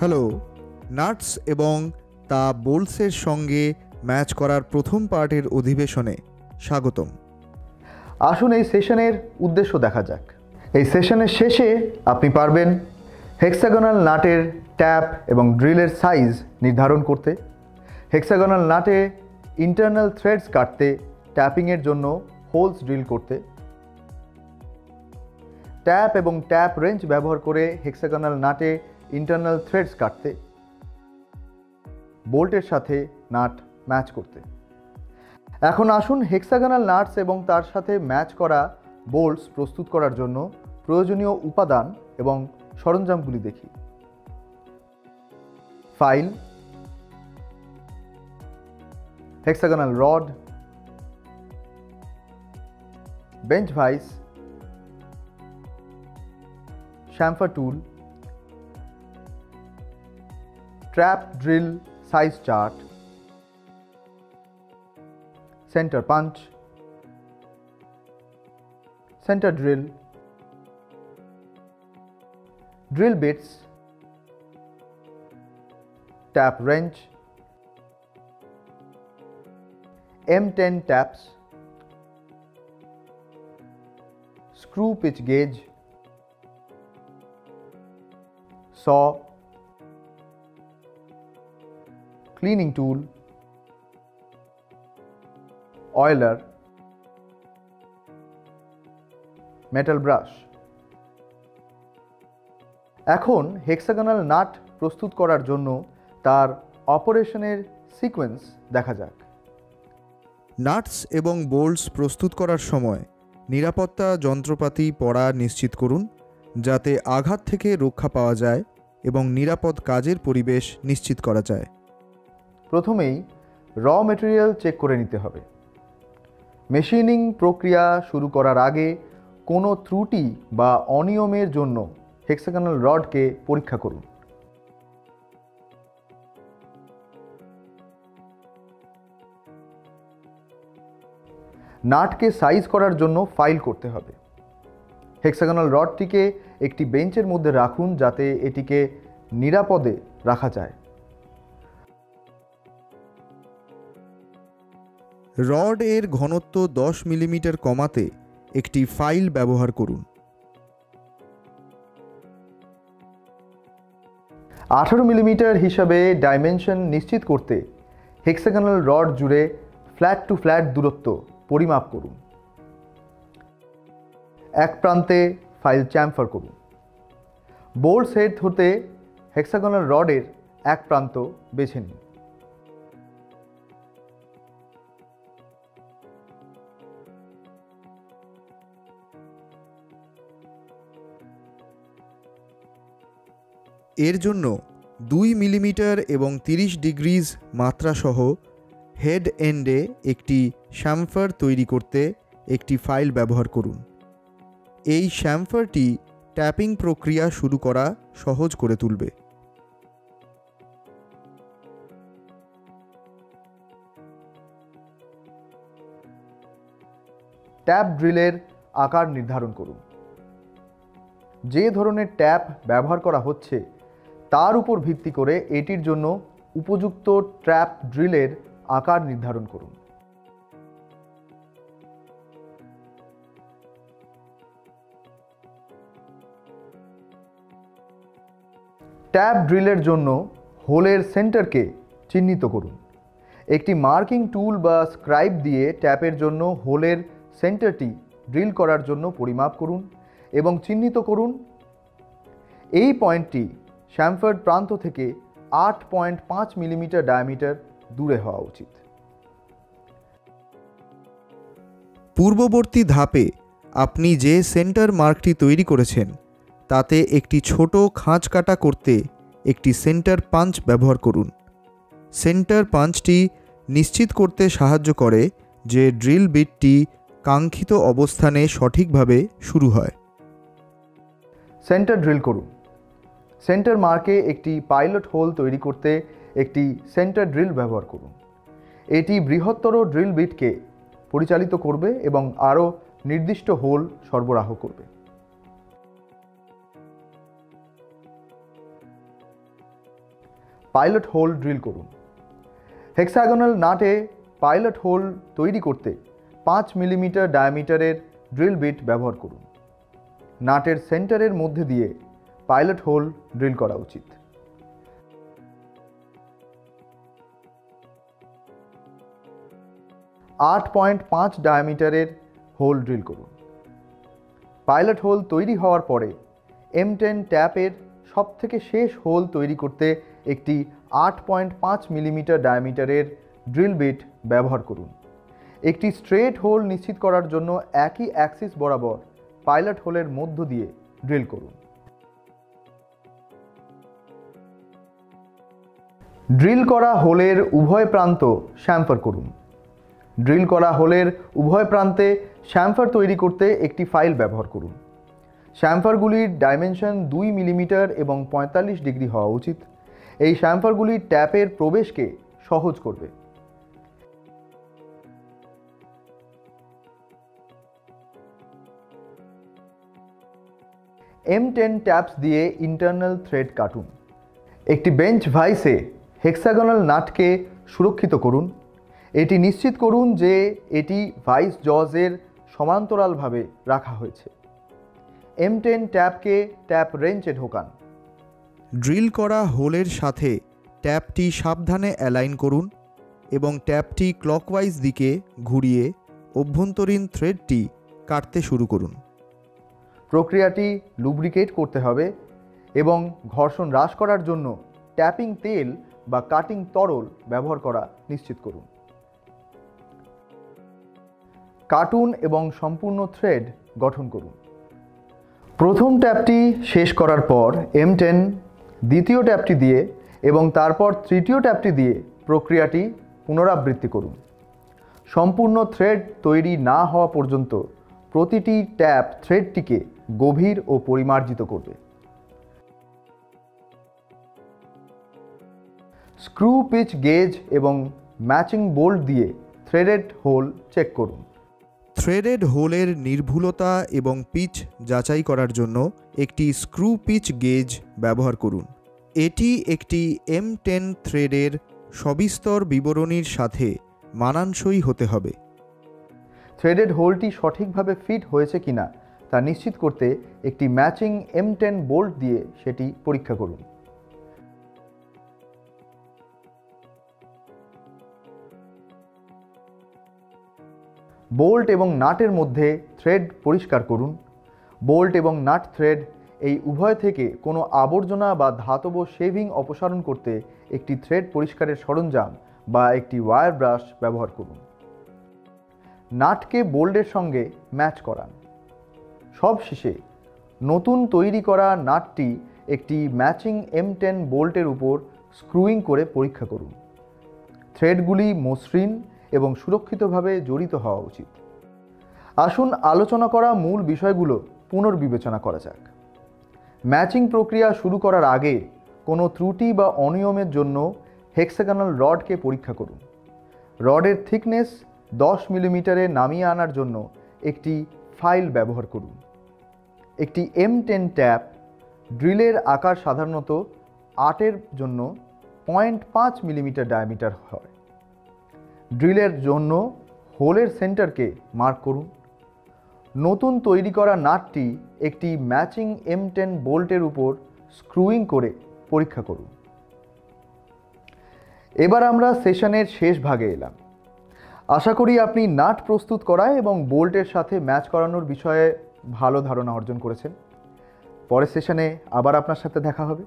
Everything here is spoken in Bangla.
হ্যালো, নাটস এবং তা বোল্টসের সঙ্গে ম্যাচ করার প্রথম পার্টের অধিবেশনে স্বাগতম। আসুন এই সেশনের উদ্দেশ্য দেখা যাক। এই সেশনের শেষে আপনি পারবেন হেক্সাগোনাল নাটের ট্যাপ এবং ড্রিলের সাইজ নির্ধারণ করতে, হেক্সাগোনাল নাটে ইন্টারনাল থ্রেডস কাটতে, ট্যাপিংয়ের জন্য হোলস ড্রিল করতে, ট্যাপ এবং ট্যাপ রেঞ্জ ব্যবহার করে হেক্সাগোনাল নাটে ইন্টারনাল থ্রেডস কাটতে, বোল্টের সাথে নাট ম্যাচ করতে। এখন আসুন হেক্সাগোনাল নাটস এবং তার সাথে ম্যাচ করা বোল্টস প্রস্তুত করার জন্য প্রয়োজনীয় উপাদান এবং সরঞ্জামগুলি দেখি। File, hexagonal rod, bench vice, chamfer tool, trap drill size chart, center punch, center drill, drill bits, tap wrench, M10 taps, screw pitch gauge, saw, cleaning tool, oiler, metal brush। এখন হেক্সাগোনাল নাট প্রস্তুত করার জন্য তার অপারেশনের সিকোয়েন্স দেখা যাক। নাটস এবং বোল্টস প্রস্তুত করার সময় নিরাপত্তা যন্ত্রপাতি পরা নিশ্চিত করুন, যাতে আঘাত থেকে রক্ষা পাওয়া যায় এবং নিরাপদ কাজের পরিবেশ নিশ্চিত করা যায়। প্রথমেই র মেটেরিয়াল চেক করে নিতে হবে। মেশিনিং প্রক্রিয়া শুরু করার আগে কোনো ত্রুটি বা অনিয়মের জন্য হেক্সাগোনাল রডকে পরীক্ষা করুন। নাটকে সাইজ করার জন্য ফাইল করতে হবে। হেক্সাগোনাল রডটিকে একটি বেঞ্চের মধ্যে রাখুন যাতে এটিকে নিরাপদে রাখা যায়। রড এর ঘনত্ব 10 মিলিমিটার কমাতে একটি ফাইল ব্যবহার করুন। 18 মিলিমিটার হিসাবে ডাইমেনশন নিশ্চিত করতে হেক্সাগোনাল রড জুড়ে ফ্ল্যাট টু ফ্ল্যাট দূরত্ব পরিমাপ করুন। এক প্রান্তে ফাইল চ্যাম্ফার করুন। বোল্টস হেড ধরতে হেক্সাগোনাল রডের এক প্রান্ত বেছে নিন। এর জন্য 2 মিলিমিটার এবং 30 ডিগ্রিজ মাত্রাসহ হেড এন্ডে একটি শ্যামফার তৈরি করতে একটি ফাইল ব্যবহার করুন। এই শ্যামফারটি ট্যাপিং প্রক্রিয়া শুরু করা সহজ করে তুলবে। ট্যাপ ড্রিলের আকার নির্ধারণ করুন। যে ধরনের ট্যাপ ব্যবহার করা হচ্ছে তার উপর ভিত্তি করে এটির জন্য উপযুক্ত ট্র্যাপ ড্রিলের আকার নির্ধারণ করুন। ট্যাপ ড্রিলের জন্য হোলের সেন্টারকে চিহ্নিত করুন। একটি মার্কিং টুল বা স্ক্রাইব দিয়ে ট্যাপের জন্য হোলের সেন্টারটি ড্রিল করার জন্য পরিমাপ করুন এবং চিহ্নিত করুন। এই পয়েন্টটি শ্যামফার্ড প্রান্ত থেকে 8.5 মিলিমিটার ডায়ামিটার দূরে হওয়া উচিত। পূর্ববর্তী ধাপে আপনি যে সেন্টার মার্কটি তৈরি করেছেন তাতে একটি ছোট খাঁজ কাটা করতে একটি সেন্টার পাঞ্চ ব্যবহার করুন। সেন্টার পাঞ্চটি নিশ্চিত করতে সাহায্য করে যে ড্রিল বিটটি কাঙ্ক্ষিত অবস্থানে সঠিকভাবে শুরু হয়। সেন্টার ড্রিল করুন। সেন্টার মার্কে একটি পাইলট হোল তৈরি করতে একটি সেন্টার ড্রিল ব্যবহার করুন। এটি বৃহত্তর ড্রিল বিটকে পরিচালিত করবে এবং আরও নির্দিষ্ট হোল সরবরাহ করবে। পাইলট হোল ড্রিল করুন। হেক্সাগোনাল নাটে পাইলট হোল তৈরি করতে 5 মিলিমিটার ডায়ামিটারের ড্রিল বিট ব্যবহার করুন। নাটের সেন্টারের মধ্যে দিয়ে পাইলট হোল ড্রিল করা উচিত। .5 ডায়ামিটারের হোল ড্রিল করুন। পাইলট হোল তৈরি হওয়ার পরে M10 ট্যাপের সবথেকে শেষ হোল তৈরি করতে একটি 8.5 মিলিমিটার ডায়ামিটারের ড্রিল বিট ব্যবহার করুন। একটি স্ট্রেট হোল নিশ্চিত করার জন্য একই অ্যাক্সিস বরাবর পাইলট হোলের মধ্য দিয়ে ড্রিল করুন। ড্রিল করা হোলের উভয় প্রান্ত শ্যামফার করুন। ড্রিল করা হোলের উভয় প্রান্তে শ্যামফার তৈরি করতে একটি ফাইল ব্যবহার করুন। শ্যামফারগুলির ডাইমেনশন 2 মিলিমিটার এবং 45 ডিগ্রি হওয়া উচিত। এই শ্যামফারগুলি ট্যাপের প্রবেশকে সহজ করবে। M10 ট্যাপস দিয়ে ইন্টারনাল থ্রেড কাটুন। একটি বেঞ্চ ভাইসে হেক্সাগোনাল নাটকে সুরক্ষিত করুন। এটি নিশ্চিত করুন যে এটি ভাইস জজের সমান্তরালভাবে রাখা হয়েছে। M10 ট্যাপকে tap রেঞ্চে ঢোকান। ড্রিল করা হোলের সাথে ট্যাপটি সাবধানে অ্যালাইন করুন এবং ট্যাপটি ক্লকওয়াইজ দিকে ঘুরিয়ে অভ্যন্তরীণ থ্রেডটি কাটতে শুরু করুন। প্রক্রিয়াটি লুব্রিকেট করতে হবে এবং ঘর্ষণ হ্রাস করার জন্য ট্যাপিং তেল বা কাটিং তরল ব্যবহার করা নিশ্চিত করুন। কাটুন এবং সম্পূর্ণ থ্রেড গঠন করুন। প্রথম ট্যাপটি শেষ করার পর M10 দ্বিতীয় ট্যাপটি দিয়ে এবং তারপর তৃতীয় ট্যাপটি দিয়ে প্রক্রিয়াটি পুনরাবৃত্তি করুন। সম্পূর্ণ থ্রেড তৈরি না হওয়া পর্যন্ত প্রতিটি ট্যাপ থ্রেডটিকে গভীর ও পরিমার্জিত করবে। স্ক্রু পিচ গেজ এবং ম্যাচিং বোল্ট দিয়ে থ্রেডেড হোল চেক করুন। থ্রেডেড হোলের নির্ভুলতা এবং পিচ যাচাই করার জন্য একটি স্ক্রু পিচ গেজ ব্যবহার করুন। এটি একটি M10 থ্রেডের সবিস্তর বিবরণীর সাথে মানানসই হতে হবে। থ্রেডেড হোলটি সঠিকভাবে ফিট হয়েছে কিনা তা নিশ্চিত করতে একটি ম্যাচিং M10 বোল্ট দিয়ে সেটি পরীক্ষা করুন। বোল্ট এবং নাটের মধ্যে থ্রেড পরিষ্কার করুন। বোল্ট এবং নাট থ্রেড এই উভয় থেকে কোনো আবর্জনা বা ধাতব শেভিং অপসারণ করতে একটি থ্রেড পরিষ্কারের সরঞ্জাম বা একটি ওয়্যার ব্রাশ ব্যবহার করুন। নাটকে বোল্টের সঙ্গে ম্যাচ করান। সবশেষে নতুন তৈরি করা নাটটি একটি ম্যাচিং M10 বোল্টের উপর স্ক্রুইং করে পরীক্ষা করুন। থ্রেডগুলি মসৃণ এবং সুরক্ষিতভাবে জড়িত হওয়া উচিত। আসুন আলোচনা করা মূল বিষয়গুলো পুনর্বিবেচনা করা যাক। ম্যাচিং প্রক্রিয়া শুরু করার আগে কোনো ত্রুটি বা অনিয়মের জন্য হেক্সাগোনাল রডকে পরীক্ষা করুন। রডের থিকনেস 10 মিলিমিটারে নামিয়ে আনার জন্য একটি ফাইল ব্যবহার করুন। একটি M10 ট্যাপ ড্রিলের আকার সাধারণত 8-এর জন্য 0.5 মিলিমিটার ডায়ামিটার হয়। ড্রিলের জন্য হোলের সেন্টারকে মার্ক করুন। নতুন তৈরি করা নাটটি একটি ম্যাচিং M10 বোল্টের উপর স্ক্রুইং করে পরীক্ষা করুন। এবার আমরা সেশনের শেষ ভাগে এলাম। আশা করি আপনি নাট প্রস্তুত করা এবং বোল্টের সাথে ম্যাচ করানোর বিষয়ে ভালো ধারণা অর্জন করেছেন। পরের সেশনে আবার আপনার সাথে দেখা হবে।